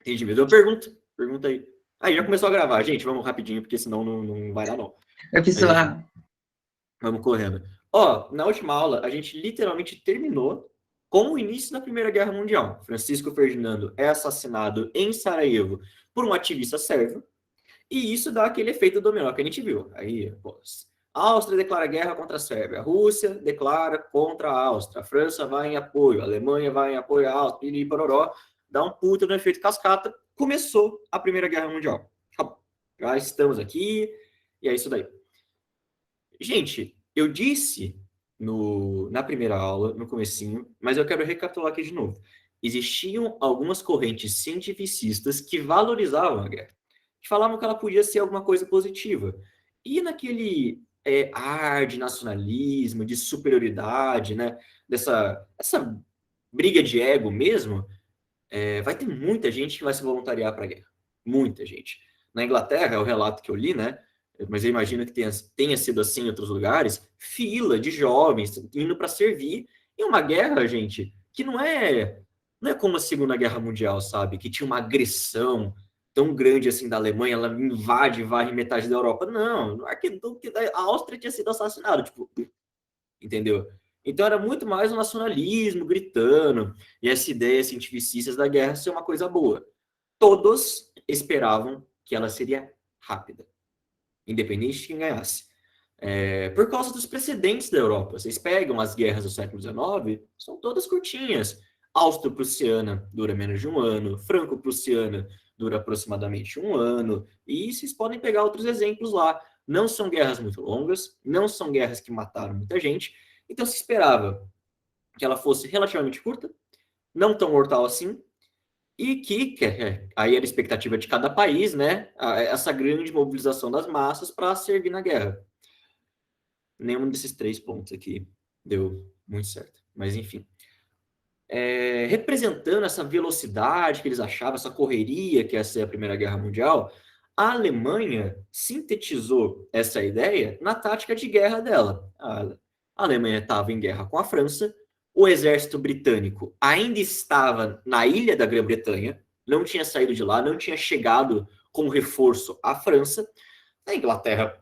Entendi mesmo. Eu pergunta aí. Aí, já começou a gravar, gente, vamos rapidinho, porque senão não vai dar, não. É Mas, enfim, pessoal. vamos correndo. Ó, na última aula, a gente literalmente terminou com o início da Primeira Guerra Mundial. Francisco Ferdinando é assassinado em Sarajevo por um ativista sérvio, e isso dá aquele efeito dominó que a gente viu. Aí, pô, a Áustria declara guerra contra a Sérvia, a Rússia declara contra a Áustria, a França vai em apoio, a Alemanha vai em apoio à Áustria, e pororó, dá um puta no efeito cascata, começou a Primeira Guerra Mundial. Já estamos aqui, e é isso daí. Gente, eu disse na primeira aula, no comecinho, mas eu quero recapitular aqui de novo. Existiam algumas correntes cientificistas que valorizavam a guerra, que falavam que ela podia ser alguma coisa positiva. E naquele ar de nacionalismo, de superioridade, né, essa briga de ego mesmo, vai ter muita gente que vai se voluntariar para a guerra. Muita gente. Na Inglaterra, é o relato que eu li, né? Mas eu imagino que tenha sido assim em outros lugares, fila de jovens indo para servir em uma guerra, gente, que não é como a Segunda Guerra Mundial, sabe? Que tinha uma agressão tão grande assim da Alemanha, ela invade, varre metade da Europa. Não, a Áustria tinha sido assassinada, tipo, entendeu? Então era muito mais o nacionalismo gritando e essa ideia cientificistas da guerra ser uma coisa boa. Todos esperavam que ela seria rápida, independente de quem ganhasse. Por causa dos precedentes da Europa. Vocês pegam as guerras do século XIX, são todas curtinhas. Austro-Prussiana dura menos de um ano, Franco-Prussiana dura aproximadamente um ano, e vocês podem pegar outros exemplos lá. Não são guerras muito longas, não são guerras que mataram muita gente, então se esperava que ela fosse relativamente curta, não tão mortal assim, e aí era a expectativa de cada país, né? Essa grande mobilização das massas para servir na guerra. Nenhum desses 3 pontos aqui deu muito certo. Mas, enfim. Representando essa velocidade que eles achavam, essa correria que ia ser a Primeira Guerra Mundial, a Alemanha sintetizou essa ideia na tática de guerra dela. A Alemanha estava em guerra com a França, o exército britânico ainda estava na ilha da Grã-Bretanha, não tinha saído de lá, não tinha chegado com reforço à França. A Inglaterra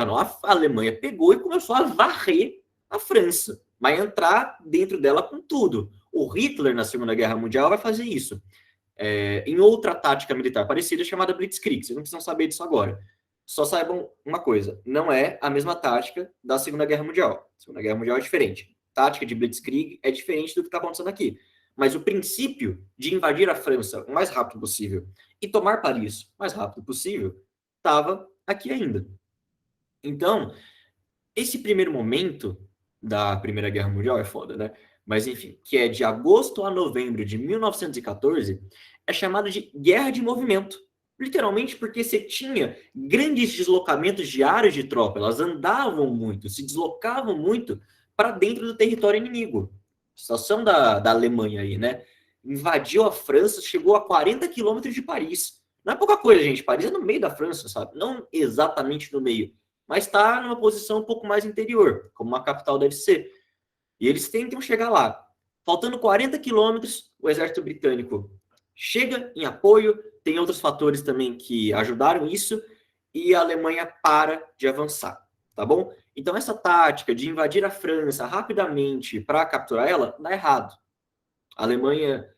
não, a Alemanha pegou e começou a varrer a França, vai entrar dentro dela com tudo. O Hitler, na Segunda Guerra Mundial, vai fazer isso. Em outra tática militar parecida, chamada Blitzkrieg. Vocês não precisam saber disso agora. Só saibam uma coisa: não é a mesma tática da Segunda Guerra Mundial. A Segunda Guerra Mundial é diferente. A tática de Blitzkrieg é diferente do que está acontecendo aqui. Mas o princípio de invadir a França o mais rápido possível e tomar Paris o mais rápido possível estava aqui ainda. Então, esse primeiro momento da Primeira Guerra Mundial é foda, né? Mas enfim, que é de agosto a novembro de 1914, é chamado de Guerra de Movimento. Literalmente porque você tinha grandes deslocamentos diários de tropa, elas andavam muito, se deslocavam muito para dentro do território inimigo. A situação da Alemanha aí, né? Invadiu a França, chegou a 40 quilômetros de Paris. Não é pouca coisa, gente. Paris é no meio da França, sabe? Não exatamente no meio, mas está numa posição um pouco mais interior, como uma capital deve ser. E eles tentam chegar lá. Faltando 40 quilômetros, o exército britânico chega em apoio, tem outros fatores também que ajudaram isso, e a Alemanha para de avançar, tá bom? Então essa tática de invadir a França rapidamente para capturar ela, dá errado. A Alemanha,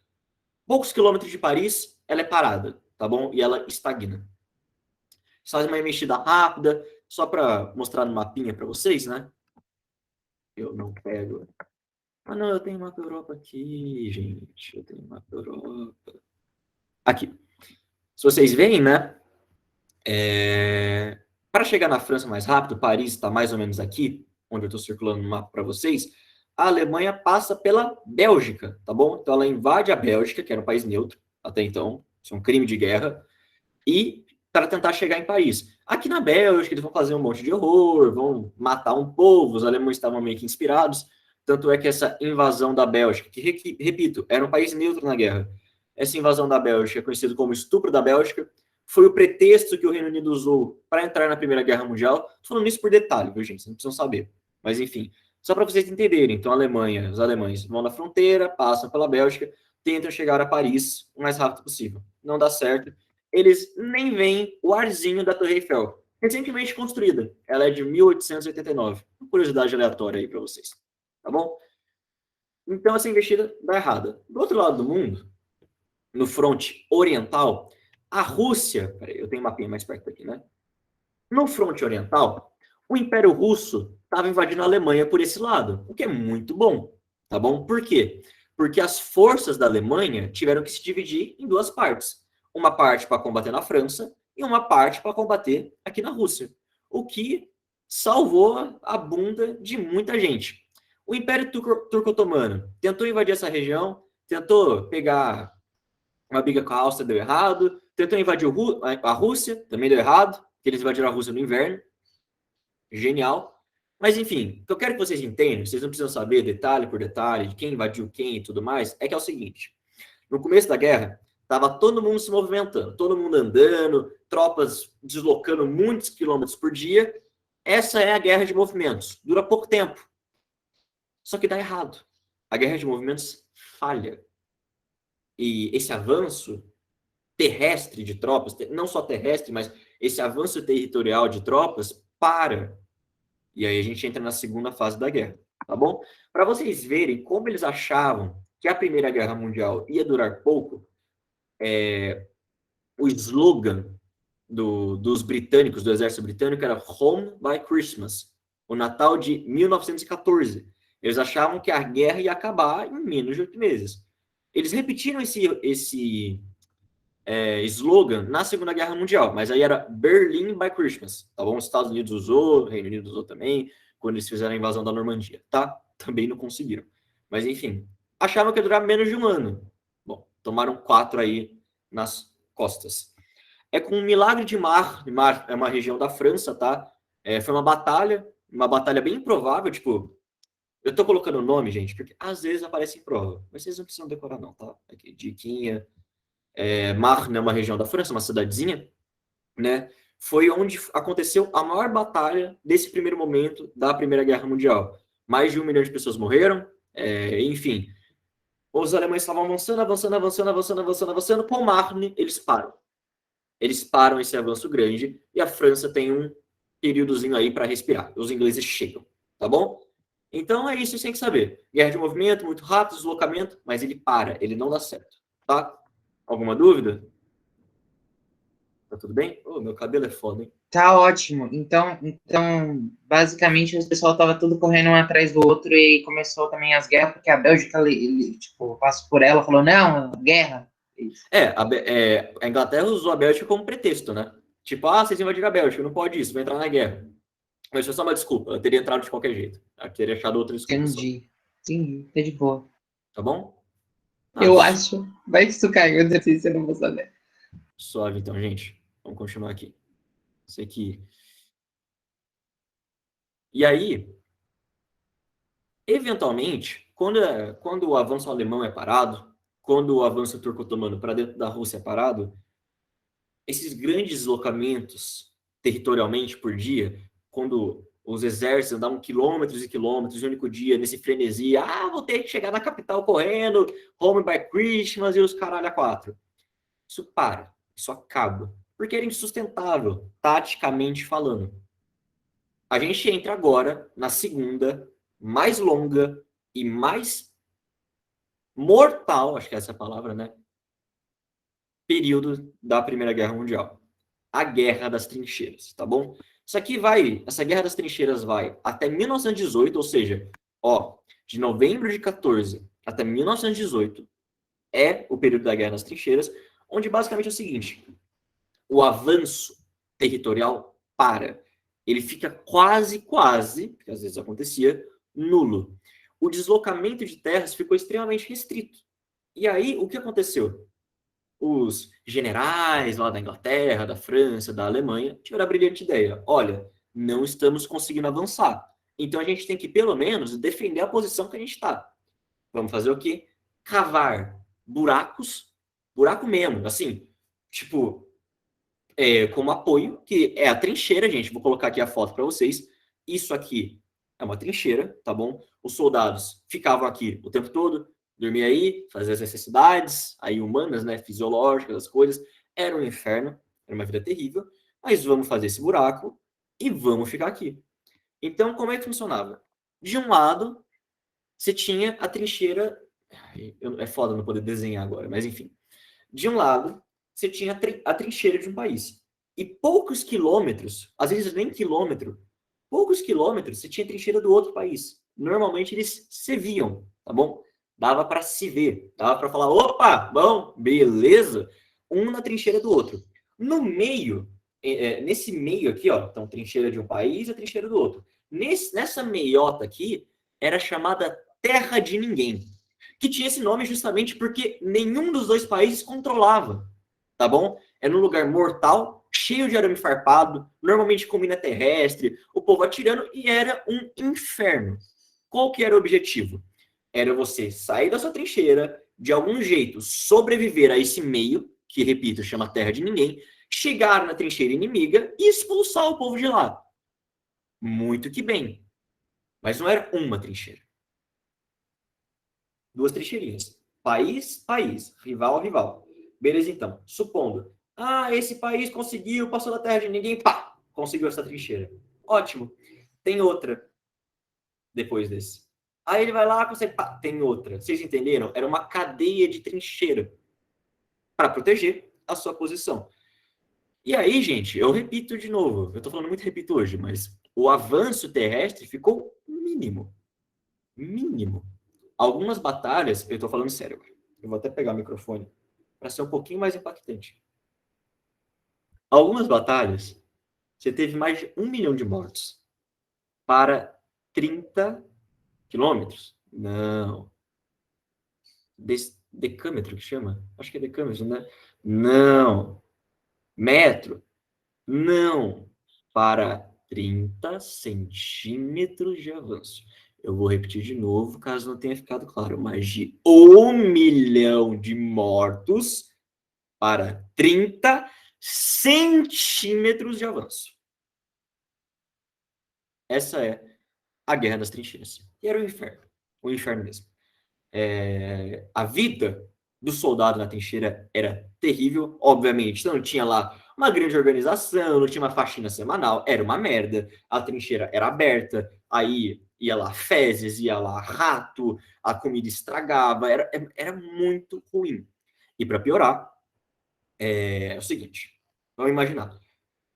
poucos quilômetros de Paris, ela é parada, tá bom? E ela estagna. Faz uma mexida rápida, só para mostrar no mapinha para vocês, né? Eu não pego. Ah, não, eu tenho mapa Europa aqui, gente. Eu tenho mapa Europa. Aqui. Se vocês veem, né? Para chegar na França mais rápido, Paris está mais ou menos aqui, onde eu estou circulando no mapa para vocês. A Alemanha passa pela Bélgica, tá bom? Então ela invade a Bélgica, que era um país neutro até então. Isso é um crime de guerra. E para tentar chegar em Paris. Aqui na Bélgica, eles vão fazer um monte de horror, vão matar um povo, os alemães estavam meio que inspirados. Tanto é que essa invasão da Bélgica, que, repito, era um país neutro na guerra, essa invasão da Bélgica, conhecido como estupro da Bélgica, foi o pretexto que o Reino Unido usou para entrar na Primeira Guerra Mundial. Estou falando isso por detalhe, viu, gente? Vocês não precisam saber. Mas, enfim, só para vocês entenderem. Então, a Alemanha, os alemães vão na fronteira, passam pela Bélgica, tentam chegar a Paris o mais rápido possível. Não dá certo. Eles nem veem o arzinho da Torre Eiffel, recentemente construída. Ela é de 1889. Uma curiosidade aleatória aí para vocês. Tá bom? Então, essa investida dá errada. Do outro lado do mundo, no fronte oriental, a Rússia... Peraí, eu tenho um mapinha mais perto aqui, né? No fronte oriental, o Império Russo estava invadindo a Alemanha por esse lado, o que é muito bom, tá bom? Por quê? Porque as forças da Alemanha tiveram que se dividir em duas partes. Uma parte para combater na França e uma parte para combater aqui na Rússia. O que salvou a bunda de muita gente. O Império Turco-Otomano tentou invadir essa região, tentou pegar uma briga com a Áustria, deu errado. Tentou invadir a Rússia, também deu errado, que eles invadiram a Rússia no inverno. Genial. Mas, enfim, o que eu quero que vocês entendam, vocês não precisam saber detalhe por detalhe de quem invadiu quem e tudo mais, é que é o seguinte. No começo da guerra, estava todo mundo se movimentando, todo mundo andando, tropas deslocando muitos quilômetros por dia. Essa é a guerra de movimentos. Dura pouco tempo. Só que dá errado. A guerra de movimentos falha. E esse avanço terrestre de tropas, não só terrestre, mas esse avanço territorial de tropas para. E aí a gente entra na segunda fase da guerra, tá bom? Para vocês verem como eles achavam que a Primeira Guerra Mundial ia durar pouco, o slogan dos britânicos, do exército britânico, era Home by Christmas, o Natal de 1914. Eles achavam que a guerra ia acabar em menos de 8 meses. Eles repetiram esse slogan na Segunda Guerra Mundial, mas aí era Berlin by Christmas, tá bom? Os Estados Unidos usou, o Reino Unido usou também, quando eles fizeram a invasão da Normandia, tá? Também não conseguiram. Mas, enfim, achavam que ia durar menos de um ano. Bom, tomaram 4 aí nas costas. É com o Milagre de Mar, é uma região da França, tá? Foi uma batalha bem improvável, tipo, eu tô colocando o nome, gente, porque às vezes aparece em prova, mas vocês não precisam decorar não, tá? Aqui, diquinha. Marne é uma região da França, uma cidadezinha, né? Foi onde aconteceu a maior batalha desse primeiro momento da Primeira Guerra Mundial. Mais de 1 milhão de pessoas morreram, enfim. Os alemães estavam avançando. Com Marne, eles param. Eles param esse avanço grande e a França tem um períodozinho aí para respirar. Os ingleses chegam, tá bom? Então é isso que você tem que saber. Guerra de movimento, muito rápido, deslocamento, mas ele para, ele não dá certo, tá? Alguma dúvida? Tá tudo bem? Oh, meu cabelo é foda, hein? Tá ótimo. Então, basicamente, o pessoal tava tudo correndo um atrás do outro e começou também as guerras, porque a Bélgica, tipo, passou por ela, falou, não, guerra. A Inglaterra usou a Bélgica como pretexto, né? Tipo, vocês invadiram a Bélgica, não pode isso, vai entrar na guerra. Mas foi só uma desculpa, ela teria entrado de qualquer jeito. Ela teria achado outra desculpa. Entendi, tá de boa. Tá bom? Eu acho. Vai que isso caiu, eu não vou saber. Suave, então, gente. Vamos continuar aqui. Isso aqui. E aí, eventualmente, quando o avanço alemão é parado, quando o avanço turco-otomano para dentro da Rússia é parado, esses grandes deslocamentos territorialmente por dia, quando os exércitos andavam quilômetros e quilômetros de um único dia, nesse frenesi, vou ter que chegar na capital correndo, home by Christmas e os caralho a 4. Isso para, isso acaba, porque era insustentável, taticamente falando. A gente entra agora na segunda, mais longa e mais mortal, acho que é essa a palavra, né? Período da Primeira Guerra Mundial. A Guerra das Trincheiras, tá bom? Essa Guerra das Trincheiras vai até 1918, ou seja, de novembro de 14 até 1918 é o período da Guerra das Trincheiras, onde basicamente é o seguinte: o avanço territorial para. Ele fica quase, porque às vezes acontecia, nulo. O deslocamento de terras ficou extremamente restrito. E aí, o que aconteceu? Os generais lá da Inglaterra, da França, da Alemanha, tiveram a brilhante ideia. Olha, não estamos conseguindo avançar. Então a gente tem que, pelo menos, defender a posição que a gente está. Vamos fazer o quê? Cavar buracos, buraco mesmo, assim, tipo, como apoio, que é a trincheira, gente. Vou colocar aqui a foto para vocês. Isso aqui é uma trincheira, tá bom? Os soldados ficavam aqui o tempo todo, Dormir aí, fazer as necessidades, aí humanas, né, fisiológicas, as coisas. Era um inferno, era uma vida terrível, mas vamos fazer esse buraco e vamos ficar aqui. Então, como é que funcionava? De um lado, você tinha a trincheira. É foda não poder desenhar agora, mas enfim. De um lado, você tinha a trincheira de um país. E poucos quilômetros, às vezes nem quilômetro, poucos quilômetros, você tinha a trincheira do outro país. Normalmente eles se viam, tá bom? Dava para se ver, dava para falar, opa, bom, beleza, um na trincheira do outro. No meio, nesse meio aqui, ó, então trincheira de um país e a trincheira do outro. Nessa meiota aqui, era chamada Terra de Ninguém, que tinha esse nome justamente porque nenhum dos dois países controlava, tá bom? Era um lugar mortal, cheio de arame farpado, normalmente com mina terrestre, o povo atirando, e era um inferno. Qual que era o objetivo? Era você sair da sua trincheira, de algum jeito sobreviver a esse meio, que, repito, chama Terra de Ninguém, chegar na trincheira inimiga e expulsar o povo de lá. Muito que bem. Mas não era uma trincheira. Duas trincheirinhas. País, país. Rival, rival. Beleza, então. Supondo. Esse país conseguiu, passou da terra de ninguém, pá, conseguiu essa trincheira. Ótimo. Tem outra depois desse. Aí ele vai lá, consegue, pá, tem outra. Vocês entenderam? Era uma cadeia de trincheira para proteger a sua posição. E aí, gente, eu repito de novo. Eu tô falando muito repito hoje, mas o avanço terrestre ficou mínimo. Mínimo. Algumas batalhas, eu tô falando sério, eu vou até pegar o microfone para ser um pouquinho mais impactante. Algumas batalhas, você teve mais de 1 milhão de mortos para 30 quilômetros. Não. Decâmetro que chama? Acho que é decâmetro, né? Não. Metro? Não. Para 30 centímetros de avanço. Eu vou repetir de novo, caso não tenha ficado claro. Mais de 1 milhão de mortos para 30 centímetros de avanço. Essa é a Guerra das Trincheiras. E era o inferno mesmo. A vida do soldado na trincheira era terrível, obviamente. Não tinha lá uma grande organização, não tinha uma faxina semanal, era uma merda. A trincheira era aberta, aí ia lá fezes, ia lá rato, a comida estragava, era muito ruim. E para piorar, é o seguinte, vamos imaginar.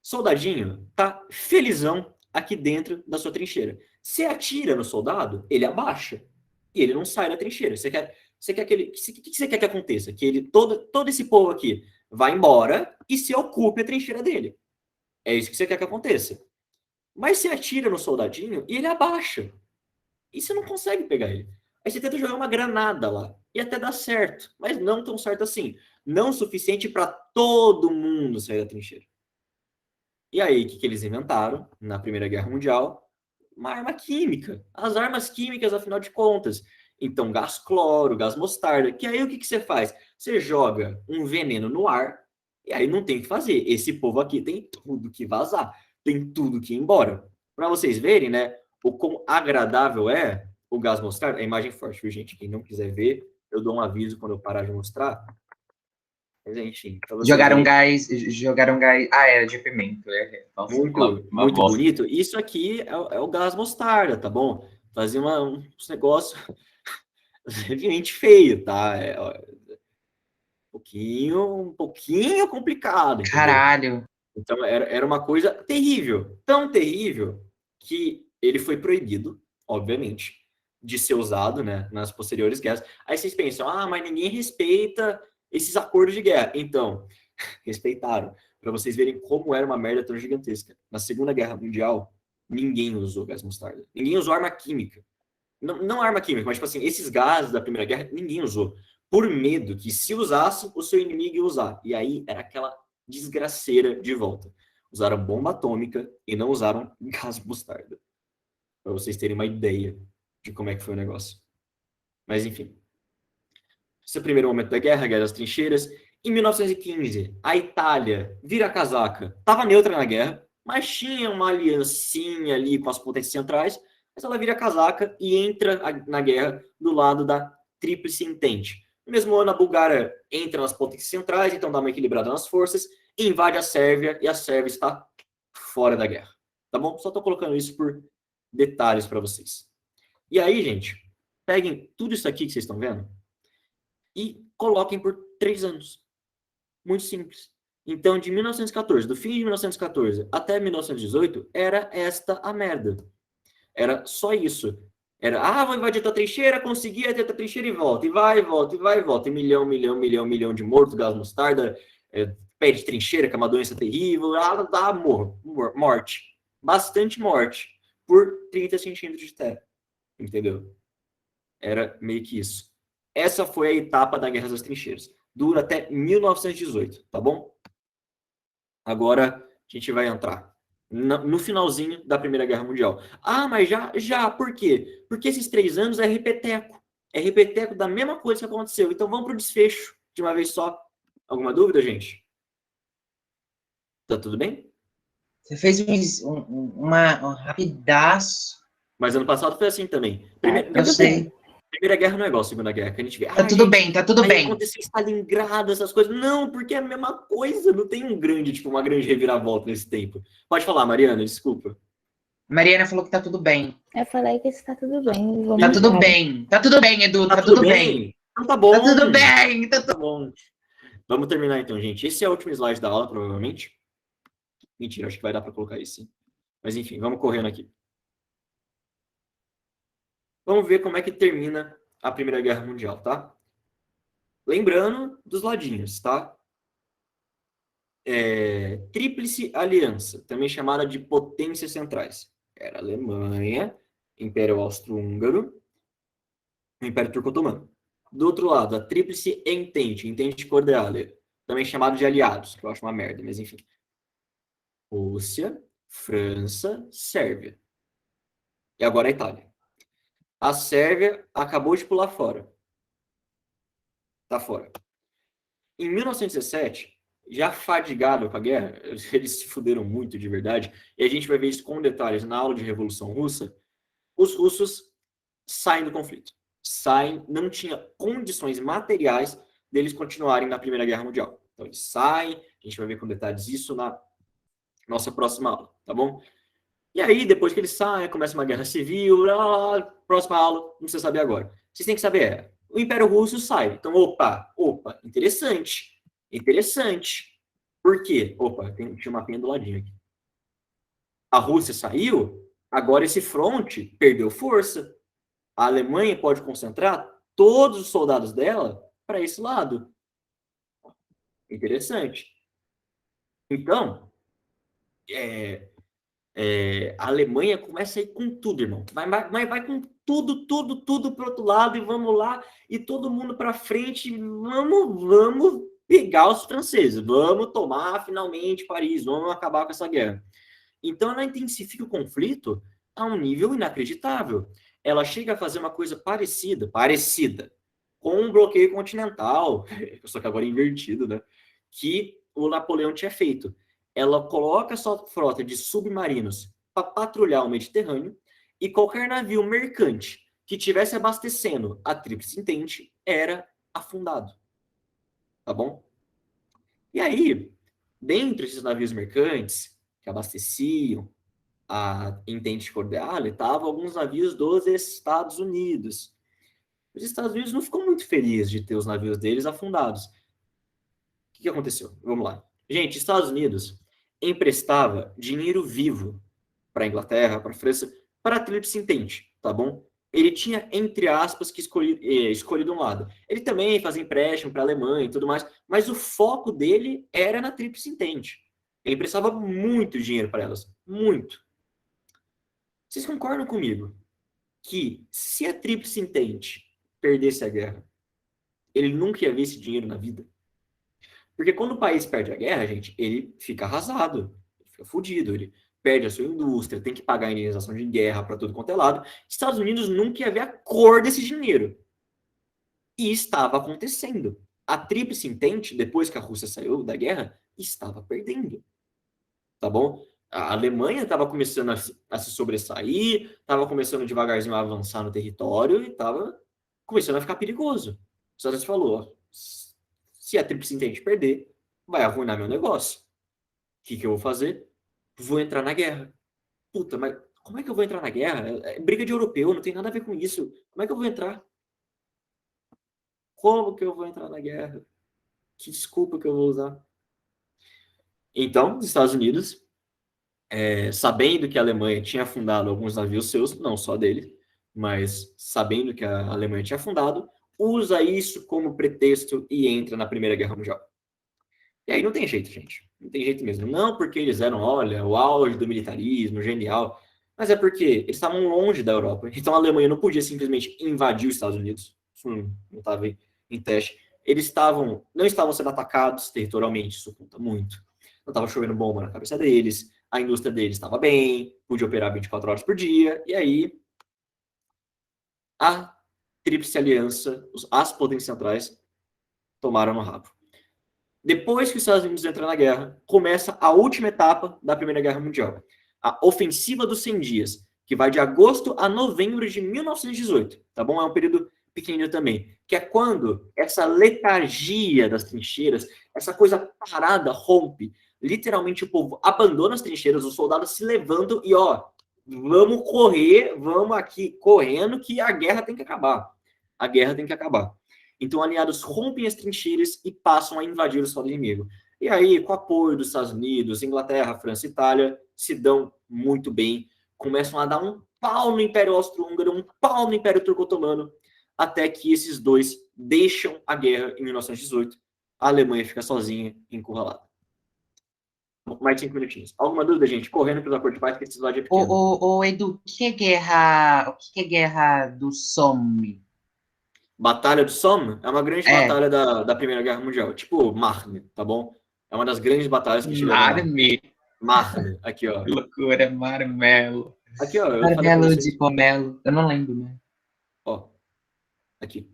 Soldadinho tá felizão aqui dentro da sua trincheira. Você atira no soldado, ele abaixa. E ele não sai da trincheira. Você quer que ele. O que você quer que aconteça? Que ele, todo esse povo aqui vá embora e se ocupe a trincheira dele. É isso que você quer que aconteça. Mas você atira no soldadinho e ele abaixa. E você não consegue pegar ele. Aí você tenta jogar uma granada lá. E até dá certo. Mas não tão certo assim. Não o suficiente para todo mundo sair da trincheira. E aí, o que eles inventaram na Primeira Guerra Mundial? Uma arma química. As armas químicas, afinal de contas. Então, gás cloro, gás mostarda. Que aí, o que você faz? Você joga um veneno no ar, e aí não tem o que fazer. Esse povo aqui tem tudo que vazar, tem tudo que ir embora. Para vocês verem, né, o quão agradável é o gás mostarda. A imagem forte, viu, gente? Quem não quiser ver, eu dou um aviso quando eu parar de mostrar. Mas, enfim, para vocês Jogaram verem. gás. Jogaram gás. Ah, era de pimenta. Nossa, Muito bosta. bonito. Isso aqui é o gás mostarda, tá bom? Fazer uns negócios levemente feio, tá? Um pouquinho complicado, entendeu? Caralho. Então era uma coisa terrível, tão terrível que ele foi proibido, obviamente, de ser usado, né, nas posteriores guerras. Aí vocês pensam, mas ninguém respeita esses acordos de guerra. Então, respeitaram, para vocês verem como era uma merda tão gigantesca. Na Segunda Guerra Mundial, ninguém usou gás mostarda. Ninguém usou arma química. Não arma química, mas tipo assim, esses gases da Primeira Guerra, ninguém usou. Por medo que se usasse, o seu inimigo ia usar. E aí era aquela desgraceira de volta. Usaram bomba atômica e não usaram gás mostarda. Para vocês terem uma ideia de como é que foi o negócio. Mas enfim. Esse é o primeiro momento da guerra, a Guerra das Trincheiras. Em 1915, a Itália vira casaca. Estava neutra na guerra, mas tinha uma aliancinha ali com as potências centrais, mas ela vira casaca e entra na guerra do lado da Tríplice Entente. No mesmo ano, a Bulgária entra nas potências centrais, então dá uma equilibrada nas forças, invade a Sérvia, e a Sérvia está fora da guerra. Tá bom? Só estou colocando isso por detalhes para vocês. E aí, gente, peguem tudo isso aqui que vocês estão vendo e coloquem por 3 anos. Muito simples. Então, de 1914, do fim de 1914 até 1918, era esta a merda. Era só isso. Era, vou invadir tua trincheira, conseguir ter tua trincheira e volta. E vai, e volta, e vai, e volta. E milhão de mortos, gás mostarda, pé de trincheira, que é uma doença terrível. Dá morte. Bastante morte. Por 30 centímetros de terra. Entendeu? Era meio que isso. Essa foi a etapa da Guerra das Trincheiras. Dura até 1918, tá bom? Agora a gente vai entrar no finalzinho da Primeira Guerra Mundial. Mas já, por quê? Porque esses 3 anos é repeteco. É repeteco da mesma coisa que aconteceu. Então vamos para o desfecho de uma vez só. Alguma dúvida, gente? Tá tudo bem? Você fez um rapidaço. Mas ano passado foi assim também. Eu sei. Primeira Guerra não é igual a Segunda Guerra, que a gente vê. Tá tudo bem, tá tudo bem. Aconteceu Stalingrado, essas coisas. Não, porque é a mesma coisa. Não tem uma grande reviravolta nesse tempo. Pode falar, Mariana, desculpa. Mariana falou que tá tudo bem. Eu falei que está tudo bem. Tá tudo bem. Tá tudo bem, Edu. Tá tudo bem. Então tá bom. Tá tudo bem. Tá bom. Vamos terminar então, gente. Esse é o último slide da aula, provavelmente. Mentira, acho que vai dar para colocar isso, sim. Mas enfim, vamos correndo aqui. Vamos ver como é que termina a Primeira Guerra Mundial, tá? Lembrando dos ladinhos, tá? Tríplice Aliança, também chamada de Potências Centrais. Era Alemanha, Império Austro-Húngaro, Império Turco-Otomano. Do outro lado, a Tríplice Entente Cordiale, também chamado de aliados, que eu acho uma merda, mas enfim. Rússia, França, Sérvia. E agora a Itália. A Sérvia acabou de pular fora. Tá fora. Em 1917, já fadigado com a guerra, eles se fuderam muito de verdade, e a gente vai ver isso com detalhes na aula de Revolução Russa, os russos saem do conflito. Saem, não tinha condições materiais deles continuarem na Primeira Guerra Mundial. Então eles saem, a gente vai ver com detalhes isso na nossa próxima aula, tá bom? E aí, depois que eles saem, começa uma guerra civil, próxima aula, não precisa saber agora. Vocês têm que saber, o Império Russo sai. Então, opa, interessante. Por quê? Tinha uma pinha do ladinho aqui. A Rússia saiu, agora esse fronte perdeu força. A Alemanha pode concentrar todos os soldados dela para esse lado. Interessante. Então, a Alemanha começa a ir com tudo, irmão. Vai com tudo pro outro lado e vamos lá, e todo mundo para frente, vamos pegar os franceses, vamos tomar finalmente Paris, vamos acabar com essa guerra. Então ela intensifica o conflito a um nível inacreditável. Ela chega a fazer uma coisa parecida com um bloqueio continental, só que agora invertido, né? Que o Napoleão tinha feito. Ela coloca sua frota de submarinos para patrulhar o Mediterrâneo e qualquer navio mercante que tivesse abastecendo a Tríplice Entente era afundado. Tá bom? E aí, dentro desses navios mercantes que abasteciam a Entente Cordiale, estavam alguns navios dos Estados Unidos. Os Estados Unidos não ficou muito felizes de ter os navios deles afundados. O que aconteceu? Vamos lá. Gente, Estados Unidos emprestava dinheiro vivo para a Inglaterra, para a França, para a Tríplice Entente, tá bom? Ele tinha, entre aspas, que escolhido um lado. Ele também fazia empréstimo para a Alemanha e tudo mais, mas o foco dele era na Tríplice Entente. Ele emprestava muito dinheiro para elas, muito. Vocês concordam comigo que se a Tríplice Entente perdesse a guerra, ele nunca ia ver esse dinheiro na vida? Porque quando o país perde a guerra, gente, ele fica arrasado, ele fica fudido, ele perde a sua indústria, tem que pagar a indenização de guerra para tudo quanto é lado. Estados Unidos nunca ia ver a cor desse dinheiro. E estava acontecendo. A Tríplice Entente, depois que a Rússia saiu da guerra, estava perdendo. Tá bom? A Alemanha estava começando a se sobressair, estava começando devagarzinho a avançar no território e estava começando a ficar perigoso. Os Estados Unidos falou, ó, se a Tríplice Entente perder, vai arruinar meu negócio. O que eu vou fazer? Vou entrar na guerra. Puta, mas como é que eu vou entrar na guerra? É briga de europeu, não tem nada a ver com isso. Como é que eu vou entrar? Como que eu vou entrar na guerra? Que desculpa que eu vou usar? Então, os Estados Unidos, sabendo que a Alemanha tinha afundado alguns navios seus, não só dele, mas sabendo que a Alemanha tinha afundado, usa isso como pretexto e entra na Primeira Guerra Mundial. E aí não tem jeito, gente. Não tem jeito mesmo. Não porque eles eram, olha, o auge do militarismo, genial, mas é porque eles estavam longe da Europa. Então a Alemanha não podia simplesmente invadir os Estados Unidos. Isso não estava em teste. Eles não estavam sendo atacados territorialmente, isso conta muito. Não estava chovendo bomba na cabeça deles, a indústria deles estava bem, podia operar 24 horas por dia, e aí a Tríplice Aliança, as potências centrais, tomaram no rabo. Depois que os Estados Unidos entram na guerra, começa a última etapa da Primeira Guerra Mundial. A Ofensiva dos 100 Dias, que vai de agosto a novembro de 1918, tá bom? É um período pequeno também, que é quando essa letargia das trincheiras, essa coisa parada rompe. Literalmente o povo abandona as trincheiras, os soldados se levantam e, ó, vamos correr, vamos aqui correndo que a guerra tem que acabar. A guerra tem que acabar. Então, aliados rompem as trincheiras e passam a invadir o solo inimigo. E aí, com o apoio dos Estados Unidos, Inglaterra, França e Itália, se dão muito bem. Começam a dar um pau no Império Austro-Húngaro, um pau no Império Turco-Otomano, até que esses dois deixam a guerra em 1918. A Alemanha fica sozinha, encurralada. Mais 5 minutinhos. Alguma dúvida, gente? Correndo pelo acordo de paz, que esse episódio é pequeno. Ô, Edu, o que é guerra do Somme? Batalha do Somme é uma grande batalha da Primeira Guerra Mundial. Tipo Marne, tá bom? É uma das grandes batalhas que tiveram lá. Marne, aqui, ó. Que loucura, marmelo. Aqui, ó. Eu falei pra Marmelo vocês. de pomelo. Eu não lembro, né? Ó. Aqui.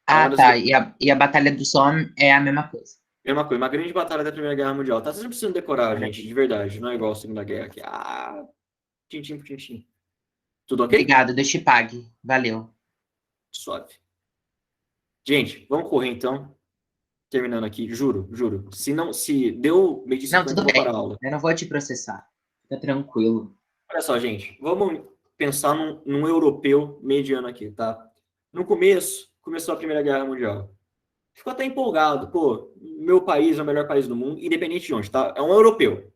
Ah, tá. E a Batalha do Somme é a mesma coisa. Mesma coisa, uma grande batalha da Primeira Guerra Mundial. Tá? Vocês não precisam decorar, gente, de verdade. Não é igual a Segunda Guerra aqui. Ah, tintim por tintim. Tudo ok? Obrigado, Deus te pague. Valeu. Suave. Gente, vamos correr então. Terminando aqui, juro. Se deu meio de Não, 50, tudo eu vou bem. parar a aula. Eu não vou te processar. Fica tranquilo. Olha só, gente, vamos pensar num europeu mediano aqui, tá? No começo, começou a Primeira Guerra Mundial. Ficou até empolgado, pô, meu país é o melhor país do mundo, independente de onde, tá? É um europeu,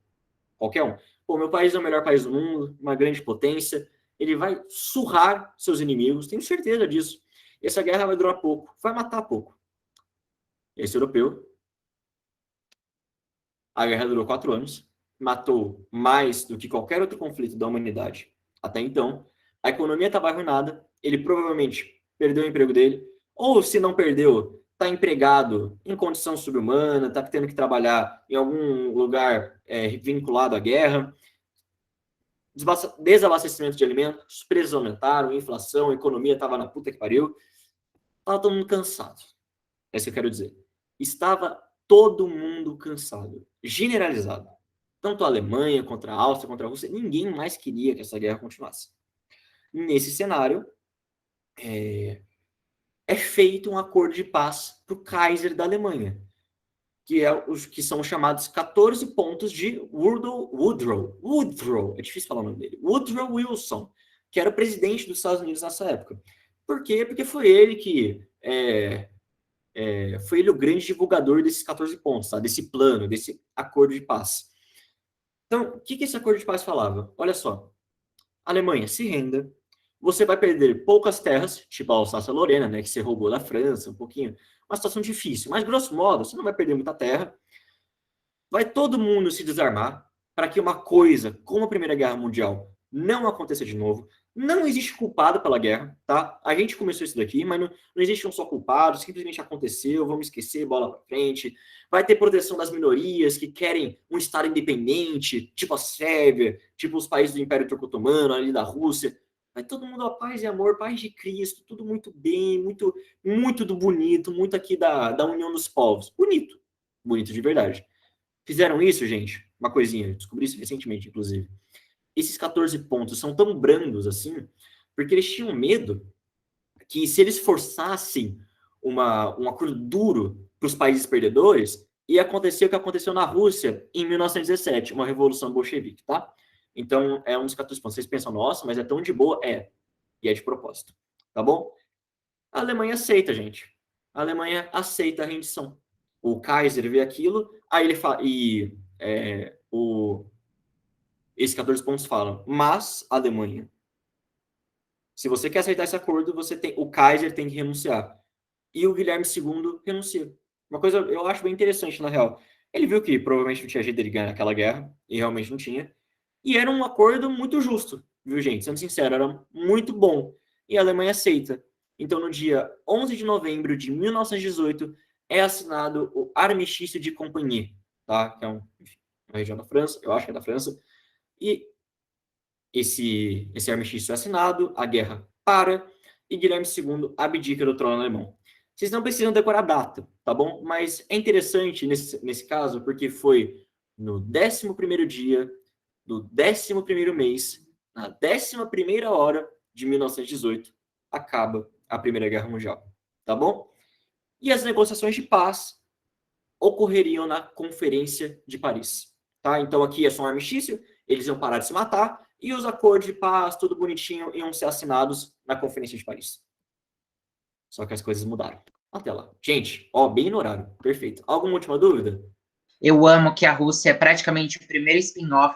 qualquer um. Pô, meu país é o melhor país do mundo, uma grande potência, ele vai surrar seus inimigos, tenho certeza disso. Essa guerra vai durar pouco, vai matar pouco. Esse europeu, a guerra durou 4 anos, matou mais do que qualquer outro conflito da humanidade até então. A economia estava arruinada, ele provavelmente perdeu o emprego dele, ou se não perdeu, está empregado em condição subhumana, está tendo que trabalhar em algum lugar vinculado à guerra. Desabastecimento de alimentos, os preços aumentaram, inflação, a economia estava na puta que pariu. Estava todo mundo cansado. É isso que eu quero dizer. Estava todo mundo cansado, generalizado. Tanto a Alemanha, contra a Áustria, contra a Rússia, ninguém mais queria que essa guerra continuasse. Nesse cenário, é feito um acordo de paz para o Kaiser da Alemanha, que são chamados 14 pontos de Woodrow, é difícil falar o nome dele, Woodrow Wilson, que era o presidente dos Estados Unidos nessa época. Por quê? Porque foi ele que foi ele o grande divulgador desses 14 pontos, tá? Desse plano, desse acordo de paz. Então, o que esse acordo de paz falava? Olha só, Alemanha, se renda, você vai perder poucas terras, tipo a Alsácia-Lorena, né, que você roubou da França, um pouquinho, uma situação difícil, mas grosso modo, você não vai perder muita terra, vai todo mundo se desarmar para que uma coisa como a Primeira Guerra Mundial não aconteça de novo. Não existe culpado pela guerra, tá? A gente começou isso daqui, mas não existe um só culpado, simplesmente aconteceu, vamos esquecer, bola para frente. Vai ter proteção das minorias que querem um Estado independente, tipo a Sérvia, tipo os países do Império Turco-Otomano, ali da Rússia. Vai todo mundo a paz e amor, paz de Cristo, tudo muito bem, muito, muito do bonito, muito aqui da união dos povos. Bonito, bonito de verdade. Fizeram isso, gente? Uma coisinha, descobri isso recentemente, inclusive. Esses 14 pontos são tão brandos assim, porque eles tinham medo que se eles forçassem um acordo duro para os países perdedores, ia acontecer o que aconteceu na Rússia em 1917, uma revolução bolchevique, tá? Então, é um dos 14 pontos. Vocês pensam, nossa, mas é tão de boa? É, e é de propósito, tá bom? A Alemanha aceita, gente. A Alemanha aceita a rendição. O Kaiser vê aquilo, aí ele fala, esses 14 pontos falam, mas a Alemanha, se você quer aceitar esse acordo, o Kaiser tem que renunciar. E o Guilherme II renuncia. Uma coisa eu acho bem interessante, na real. Ele viu que provavelmente não tinha jeito dele ganhar aquela guerra, e realmente não tinha. E era um acordo muito justo, viu, gente? Sendo sincero, era muito bom. E a Alemanha aceita. Então, no dia 11 de novembro de 1918, é assinado o Armistício de Compagnie, tá? Que é uma região da França, eu acho que é da França. E esse armistício é assinado, a guerra para, e Guilherme II abdica do trono alemão. Vocês não precisam decorar a data, tá bom? Mas é interessante nesse caso, porque foi no 11º dia do 11º mês, na 11ª hora de 1918, acaba a Primeira Guerra Mundial, tá bom? E as negociações de paz ocorreriam na Conferência de Paris, tá? Então aqui é só um armistício, eles iam parar de se matar, e os acordos de paz, tudo bonitinho, iam ser assinados na Conferência de Paris. Só que as coisas mudaram. Até lá. Gente, ó, bem no horário. Perfeito. Alguma última dúvida? Eu amo que a Rússia é praticamente o primeiro spin-off